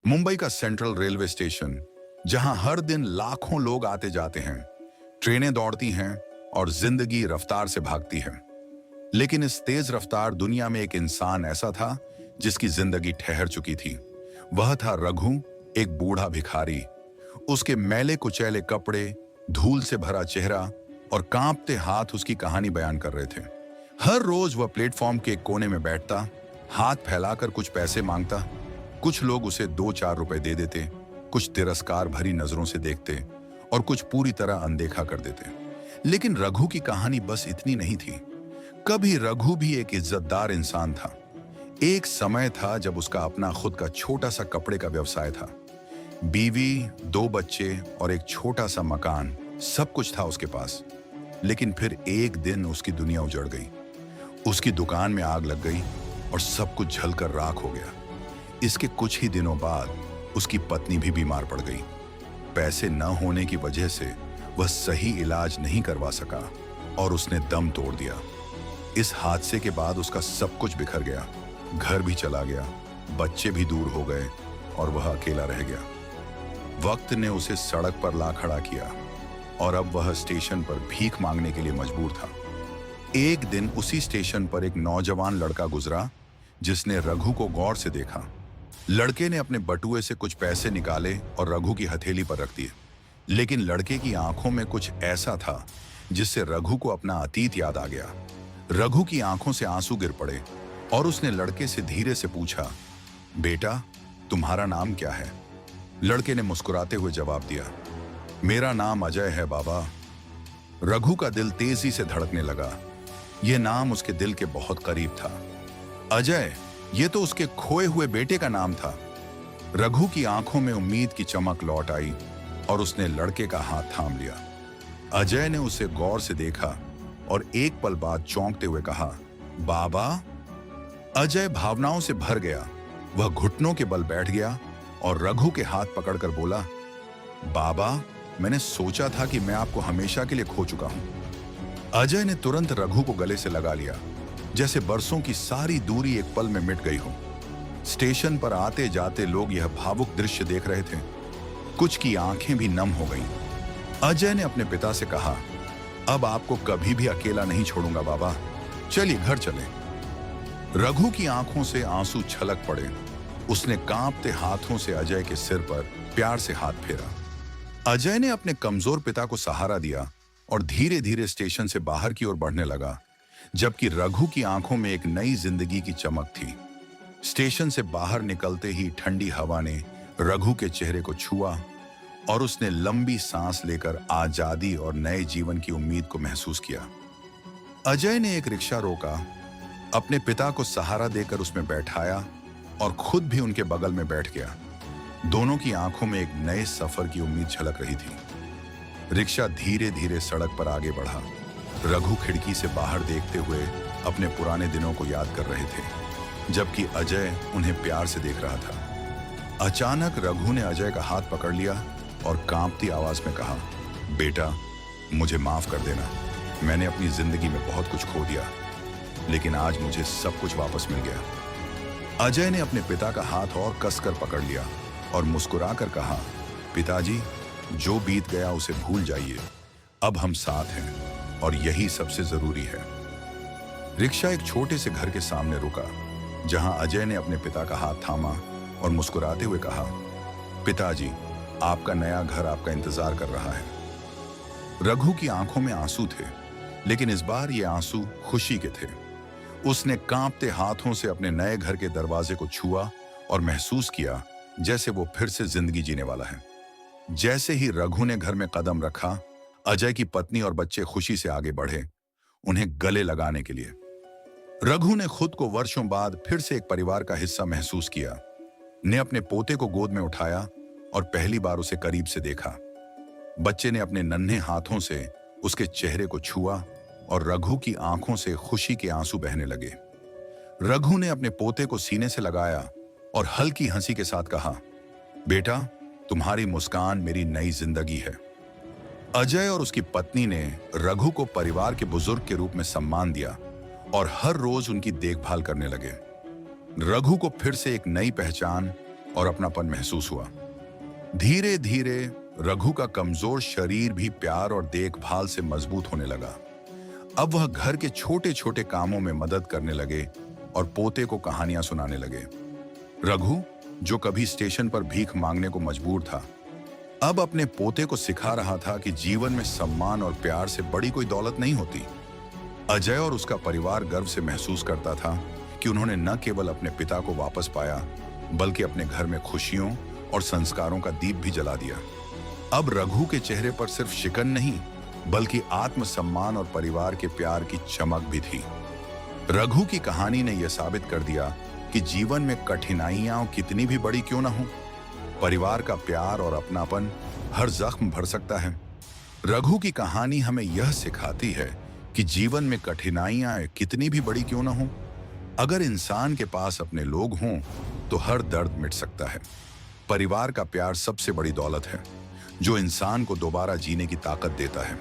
मुंबई का central railway station, जहां हर दिन लाखों लोग आते जाते हैं, ट्रेनें दौड़ती हैं और जिंदगी रफ्तार से भागती है। लेकिन इस तेज रफ्तार दुनिया में एक इंसान ऐसा था जिसकी जिंदगी ठहर चुकी थी। वह था रघु, एक बूढ़ा भिखारी। उसके मैले कुचैले कपड़े, धूल से भरा चेहरा और कांपते हाथ उसकी कहानी बयान कर रहे थे। हर रोज वह प्लेटफॉर्म के एक कोने में बैठता, हाथ फैलाकर कुछ पैसे मांगता। कुछ लोग उसे 2-4 रुपए दे देते, कुछ तिरस्कार भरी नजरों से देखते और कुछ पूरी तरह अनदेखा कर देते। लेकिन रघु की कहानी बस इतनी नहीं थी। कभी रघु भी एक इज्जतदार इंसान था। एक समय था जब उसका अपना खुद का छोटा सा कपड़े का व्यवसाय था। बीवी, 2 बच्चे और एक छोटा सा मकान, सब कुछ था उसके पास। लेकिन फिर एक दिन उसकी दुनिया उजड़ गई। उसकी दुकान में आग लग गई और सब कुछ जलकर राख हो गया। इसके कुछ ही दिनों बाद उसकी पत्नी भी बीमार पड़ गई। पैसे न होने की वजह से वह सही इलाज नहीं करवा सका और उसने दम तोड़ दिया। इस हादसे के बाद उसका सब कुछ बिखर गया। घर भी चला गया, बच्चे भी दूर हो गए और वह अकेला रह गया। वक्त ने उसे सड़क पर ला खड़ा किया और अब वह स्टेशन पर भीख मांगने के लिए मजबूर था। एक दिन उसी स्टेशन पर एक नौजवान लड़का गुजरा जिसने रघु को गौर से देखा। लड़के ने अपने बटुए से कुछ पैसे निकाले और रघु की हथेली पर रख दिए। लेकिन लड़के की आंखों में कुछ ऐसा था जिससे रघु को अपना अतीत याद आ गया। रघु की आंखों से आंसू गिर पड़े और उसने लड़के से धीरे से पूछा, बेटा, तुम्हारा नाम क्या है? लड़के ने मुस्कुराते हुए जवाब दिया, मेरा नाम अजय है बाबा। रघु का दिल तेजी से धड़कने लगा। यह नाम उसके दिल के बहुत करीब था। अजय, ये तो उसके खोए हुए बेटे का नाम था। रघु की आंखों में उम्मीद की चमक लौट आई और उसने लड़के का हाथ थाम लिया। अजय ने उसे गौर से देखा और एक पल बाद चौंकते हुए कहा, बाबा। अजय भावनाओं से भर गया। वह घुटनों के बल बैठ गया और रघु के हाथ पकड़कर बोला, बाबा, मैंने सोचा था कि मैं आपको हमेशा के लिए खो चुका हूं। अजय ने तुरंत रघु को गले से लगा लिया, जैसे बरसों की सारी दूरी एक पल में मिट गई हो। स्टेशन पर आते जाते लोग यह भावुक दृश्य देख रहे थे। कुछ की आंखें भी नम हो गईं। अजय ने अपने पिता से कहा, अब आपको कभी भी अकेला नहीं छोड़ूंगा बाबा, चलिए घर चलें। रघु की आंखों से आंसू छलक पड़े। उसने कांपते हाथों से अजय के सिर पर प्यार से हाथ फेरा। अजय ने अपने कमजोर पिता को सहारा दिया और धीरे धीरे स्टेशन से बाहर की ओर बढ़ने लगा, जबकि रघु की आंखों में एक नई जिंदगी की चमक थी। स्टेशन से बाहर निकलते ही ठंडी हवा ने रघु के चेहरे को छुआ और उसने लंबी सांस लेकर आजादी और नए जीवन की उम्मीद को महसूस किया। अजय ने एक रिक्शा रोका, अपने पिता को सहारा देकर उसमें बैठाया और खुद भी उनके बगल में बैठ गया। दोनों की आंखों में एक नए सफर की उम्मीद झलक रही थी। रिक्शा धीरे धीरे सड़क पर आगे बढ़ा। रघु खिड़की से बाहर देखते हुए अपने पुराने दिनों को याद कर रहे थे, जबकि अजय उन्हें प्यार से देख रहा था। अचानक रघु ने अजय का हाथ पकड़ लिया और कांपती आवाज में कहा, बेटा, मुझे माफ कर देना। मैंने अपनी जिंदगी में बहुत कुछ खो दिया, लेकिन आज मुझे सब कुछ वापस मिल गया। अजय ने अपने पिता का हाथ और कसकर पकड़ लिया और मुस्कुराकर कहा, पिताजी, जो बीत गया उसे भूल जाइए। अब हम साथ हैं और यही सबसे जरूरी है। रिक्शा एक छोटे से घर के सामने रुका, जहां अजय ने अपने पिता का हाथ थामा और मुस्कुराते हुए कहा, पिताजी, आपका नया घर आपका इंतजार कर रहा है। रघु की आंखों में आंसू थे, लेकिन इस बार ये आंसू खुशी के थे। उसने कांपते हाथों से अपने नए घर के दरवाजे को छुआ और महसूस किया जैसे वो फिर से जिंदगी जीने वाला है। जैसे ही रघु ने घर में कदम रखा, अजय की पत्नी और बच्चे खुशी से आगे बढ़े, उन्हें गले लगाने के लिए। रघु ने खुद को वर्षों बाद फिर से एक परिवार का हिस्सा महसूस किया। ने अपने पोते को गोद में उठाया और पहली बार उसे करीब से देखा। बच्चे ने अपने नन्हे हाथों से उसके चेहरे को छुआ और रघु की आंखों से खुशी के आंसू बहने लगे। रघु ने अपने पोते को सीने से लगाया और हल्की हंसी के साथ कहा, बेटा, तुम्हारी मुस्कान मेरी नई जिंदगी है। अजय और उसकी पत्नी ने रघु को परिवार के बुजुर्ग के रूप में सम्मान दिया और हर रोज उनकी देखभाल करने लगे। रघु को फिर से एक नई पहचान और अपनापन महसूस हुआ। धीरे धीरे रघु का कमजोर शरीर भी प्यार और देखभाल से मजबूत होने लगा। अब वह घर के छोटे छोटे कामों में मदद करने लगे और पोते को कहानियां सुनाने लगे। रघु, जो कभी स्टेशन पर भीख मांगने को मजबूर था, अब अपने पोते को सिखा रहा था कि जीवन में सम्मान और प्यार से बड़ी कोई दौलत नहीं होती। अजय और उसका परिवार गर्व से महसूस करता था कि उन्होंने न केवल अपने पिता को वापस पाया, बल्कि अपने घर में खुशियों और संस्कारों का दीप भी जला दिया। अब रघु के चेहरे पर सिर्फ शिकन नहीं, बल्कि आत्मसम्मान और परिवार के प्यार की चमक भी थी। रघु की कहानी ने यह साबित कर दिया कि जीवन में कठिनाइयां कितनी भी बड़ी क्यों ना हो, परिवार का प्यार और अपनापन हर जख्म भर सकता है। रघु की कहानी हमें यह सिखाती है कि जीवन में कठिनाइयां कितनी भी बड़ी क्यों ना हो, अगर इंसान के पास अपने लोग हों तो हर दर्द मिट सकता है। परिवार का प्यार सबसे बड़ी दौलत है, जो इंसान को दोबारा जीने की ताकत देता है।